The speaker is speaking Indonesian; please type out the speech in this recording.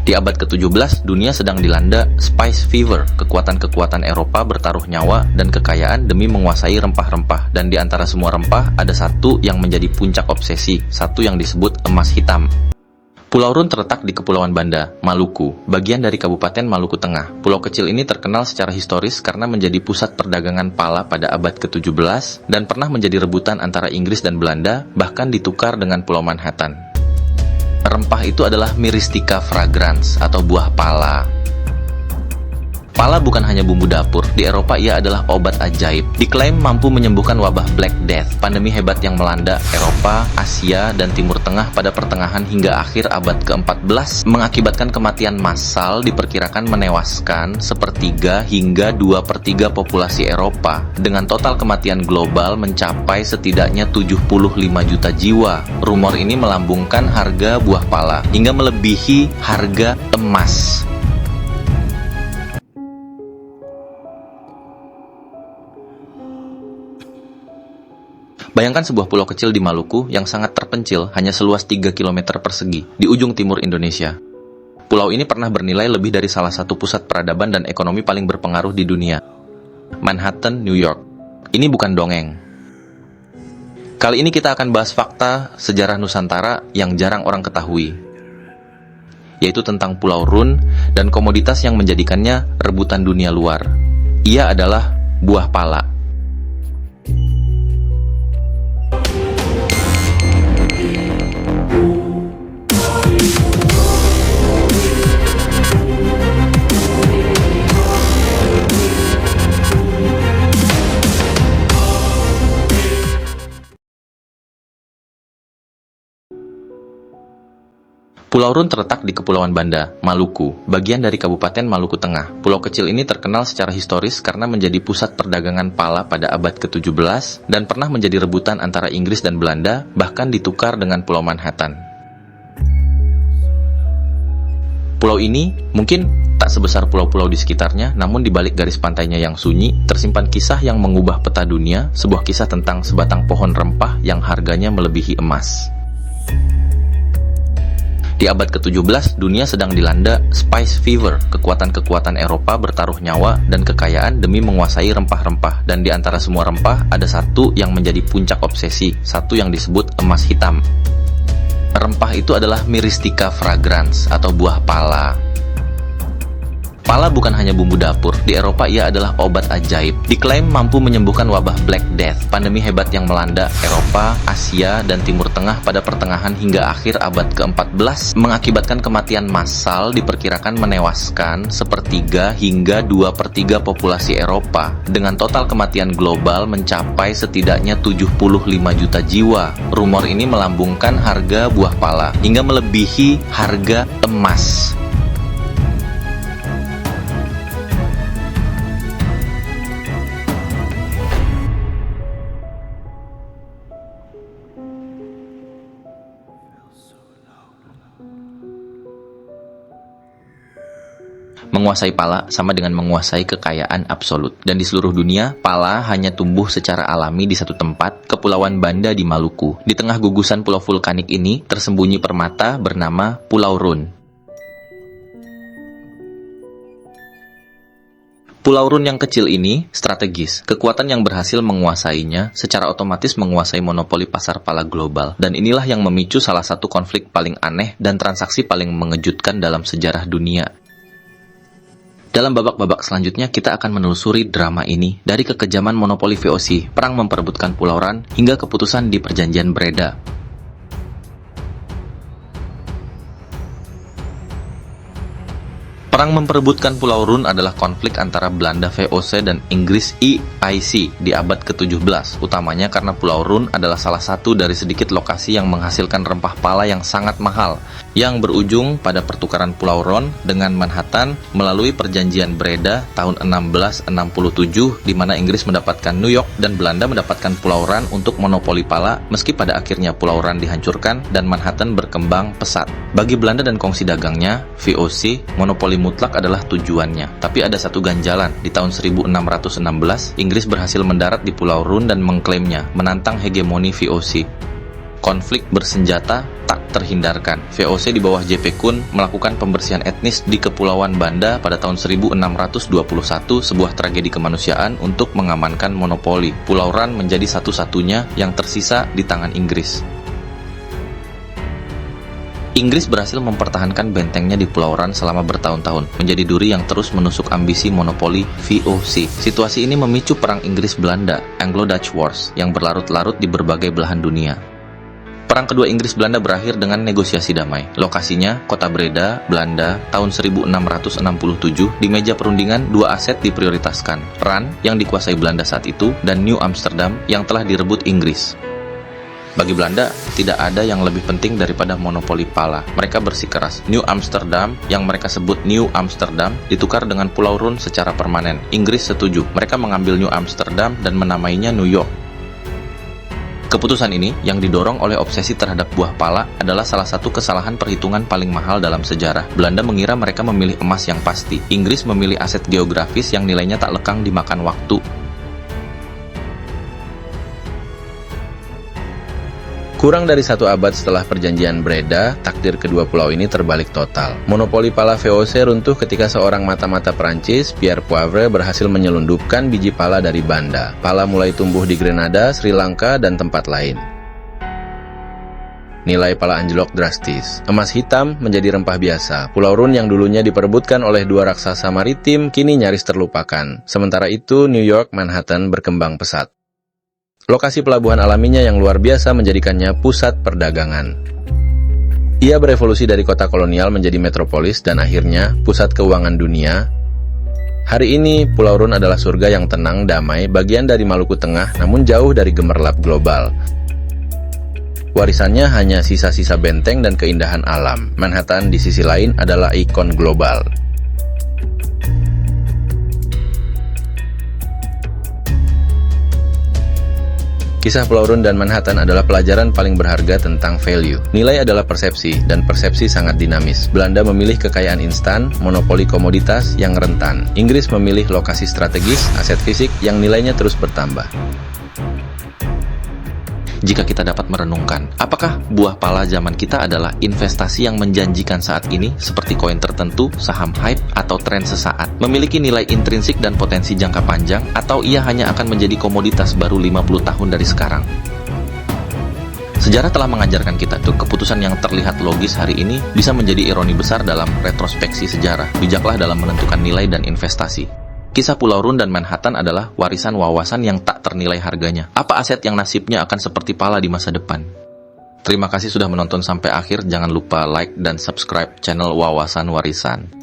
Di abad ke-17, dunia sedang dilanda Spice Fever. Kekuatan-kekuatan Eropa bertaruh nyawa dan kekayaan demi menguasai rempah-rempah. Dan di antara semua rempah, ada satu yang menjadi puncak obsesi, satu yang disebut emas hitam. Pulau Run terletak di Kepulauan Banda, Maluku, bagian dari Kabupaten Maluku Tengah. Pulau kecil ini terkenal secara historis karena menjadi pusat perdagangan pala pada abad ke-17 dan pernah menjadi rebutan antara Inggris dan Belanda, bahkan ditukar dengan Pulau Manhattan. Rempah itu adalah Myristica fragrans atau buah pala. Pala bukan hanya bumbu dapur, di Eropa ia adalah obat ajaib. Diklaim mampu menyembuhkan wabah Black Death, pandemi hebat yang melanda Eropa, Asia, dan Timur Tengah pada pertengahan hingga akhir abad ke-14, mengakibatkan kematian massal diperkirakan menewaskan 1/3 hingga 2/3 populasi Eropa, dengan total kematian global mencapai setidaknya 75 juta jiwa. Rumor ini melambungkan harga buah pala hingga melebihi harga emas. Bayangkan sebuah pulau kecil di Maluku yang sangat terpencil, hanya seluas 3 km persegi, di ujung timur Indonesia. Pulau ini pernah bernilai lebih dari salah satu pusat peradaban dan ekonomi paling berpengaruh di dunia, Manhattan, New York. Ini bukan dongeng. Kali ini kita akan bahas fakta sejarah Nusantara yang jarang orang ketahui, yaitu tentang Pulau Run dan komoditas yang menjadikannya rebutan dunia luar. Ia adalah buah pala. Pulau Run terletak di Kepulauan Banda, Maluku, bagian dari Kabupaten Maluku Tengah. Pulau kecil ini terkenal secara historis karena menjadi pusat perdagangan pala pada abad ke-17 dan pernah menjadi rebutan antara Inggris dan Belanda, bahkan ditukar dengan Pulau Manhattan. Pulau ini mungkin tak sebesar pulau-pulau di sekitarnya, namun di balik garis pantainya yang sunyi, tersimpan kisah yang mengubah peta dunia, sebuah kisah tentang sebatang pohon rempah yang harganya melebihi emas. Di abad ke-17, dunia sedang dilanda Spice Fever. Kekuatan-kekuatan Eropa bertaruh nyawa dan kekayaan demi menguasai rempah-rempah. Dan di antara semua rempah, ada satu yang menjadi puncak obsesi, satu yang disebut emas hitam. Rempah itu adalah Myristica fragrans atau buah pala. Pala bukan hanya bumbu dapur, di Eropa ia adalah obat ajaib. Diklaim mampu menyembuhkan wabah Black Death, pandemi hebat yang melanda Eropa, Asia, dan Timur Tengah pada pertengahan hingga akhir abad ke-14, mengakibatkan kematian massal diperkirakan menewaskan 1/3 hingga 2/3 populasi Eropa, dengan total kematian global mencapai setidaknya 75 juta jiwa. Rumor ini melambungkan harga buah pala hingga melebihi harga emas. Menguasai pala sama dengan menguasai kekayaan absolut. Dan di seluruh dunia, pala hanya tumbuh secara alami di satu tempat, Kepulauan Banda di Maluku. Di tengah gugusan pulau vulkanik ini, tersembunyi permata bernama Pulau Run. Pulau Run yang kecil ini strategis. Kekuatan yang berhasil menguasainya secara otomatis menguasai monopoli pasar pala global. Dan inilah yang memicu salah satu konflik paling aneh dan transaksi paling mengejutkan dalam sejarah dunia. Dalam babak-babak selanjutnya, kita akan menelusuri drama ini dari kekejaman monopoli VOC, perang memperebutkan Pulau Run, hingga keputusan di Perjanjian Breda. Perang memperebutkan Pulau Run adalah konflik antara Belanda VOC dan Inggris EIC di abad ke-17, utamanya karena Pulau Run adalah salah satu dari sedikit lokasi yang menghasilkan rempah pala yang sangat mahal, yang berujung pada pertukaran Pulau Run dengan Manhattan melalui Perjanjian Breda tahun 1667, di mana Inggris mendapatkan New York dan Belanda mendapatkan Pulau Run untuk monopoli pala, meski pada akhirnya Pulau Run dihancurkan dan Manhattan berkembang pesat. Bagi Belanda dan kongsi dagangnya, VOC, monopoli mutlak adalah tujuannya. Tapi ada satu ganjalan. Di tahun 1616, Inggris berhasil mendarat di Pulau Run dan mengklaimnya, menantang hegemoni VOC. Konflik bersenjata tak terhindarkan. VOC di bawah JP Kuhn melakukan pembersihan etnis di Kepulauan Banda pada tahun 1621, sebuah tragedi kemanusiaan untuk mengamankan monopoli. Pulau Ran menjadi satu-satunya yang tersisa di tangan Inggris. Inggris berhasil mempertahankan bentengnya di Pulau Ran selama bertahun-tahun, menjadi duri yang terus menusuk ambisi monopoli VOC. Situasi ini memicu Perang Inggris-Belanda, Anglo-Dutch Wars, yang berlarut-larut di berbagai belahan dunia. Perang kedua Inggris-Belanda berakhir dengan negosiasi damai. Lokasinya, Kota Breda, Belanda, tahun 1667. Di meja perundingan, dua aset diprioritaskan, Ran, yang dikuasai Belanda saat itu, dan New Amsterdam, yang telah direbut Inggris. Bagi Belanda, tidak ada yang lebih penting daripada monopoli pala. Mereka bersikeras. New Amsterdam, yang mereka sebut New Amsterdam, ditukar dengan Pulau Run secara permanen. Inggris setuju. Mereka mengambil New Amsterdam dan menamainya New York. Keputusan ini, yang didorong oleh obsesi terhadap buah pala, adalah salah satu kesalahan perhitungan paling mahal dalam sejarah. Belanda mengira mereka memilih emas yang pasti. Inggris memilih aset geografis yang nilainya tak lekang dimakan waktu. Kurang dari 1 abad setelah perjanjian Breda, takdir kedua pulau ini terbalik total. Monopoli pala VOC runtuh ketika seorang mata-mata Prancis, Pierre Poivre, berhasil menyelundupkan biji pala dari Banda. Pala mulai tumbuh di Grenada, Sri Lanka, dan tempat lain. Nilai pala anjlok drastis. Emas hitam menjadi rempah biasa. Pulau Run yang dulunya diperebutkan oleh dua raksasa maritim, kini nyaris terlupakan. Sementara itu, New York, Manhattan berkembang pesat. Lokasi pelabuhan alaminya yang luar biasa menjadikannya pusat perdagangan. Ia berevolusi dari kota kolonial menjadi metropolis dan akhirnya pusat keuangan dunia. Hari ini, Pulau Run adalah surga yang tenang, damai, bagian dari Maluku Tengah, namun jauh dari gemerlap global. Warisannya hanya sisa-sisa benteng dan keindahan alam. Manhattan di sisi lain adalah ikon global. Kisah Pulau Run dan Manhattan adalah pelajaran paling berharga tentang value. Nilai adalah persepsi, dan persepsi sangat dinamis. Belanda memilih kekayaan instan, monopoli komoditas yang rentan. Inggris memilih lokasi strategis, aset fisik yang nilainya terus bertambah. Jika kita dapat merenungkan, apakah buah pala zaman kita adalah investasi yang menjanjikan saat ini, seperti koin tertentu, saham hype, atau tren sesaat, memiliki nilai intrinsik dan potensi jangka panjang, atau ia hanya akan menjadi komoditas baru 50 tahun dari sekarang? Sejarah telah mengajarkan kita tuh keputusan yang terlihat logis hari ini bisa menjadi ironi besar dalam retrospeksi sejarah. Bijaklah dalam menentukan nilai dan investasi. Kisah Pulau Run dan Manhattan adalah warisan wawasan yang tak ternilai harganya. Apa aset yang nasibnya akan seperti pala di masa depan? Terima kasih sudah menonton sampai akhir. Jangan lupa like dan subscribe channel Wawasan Warisan.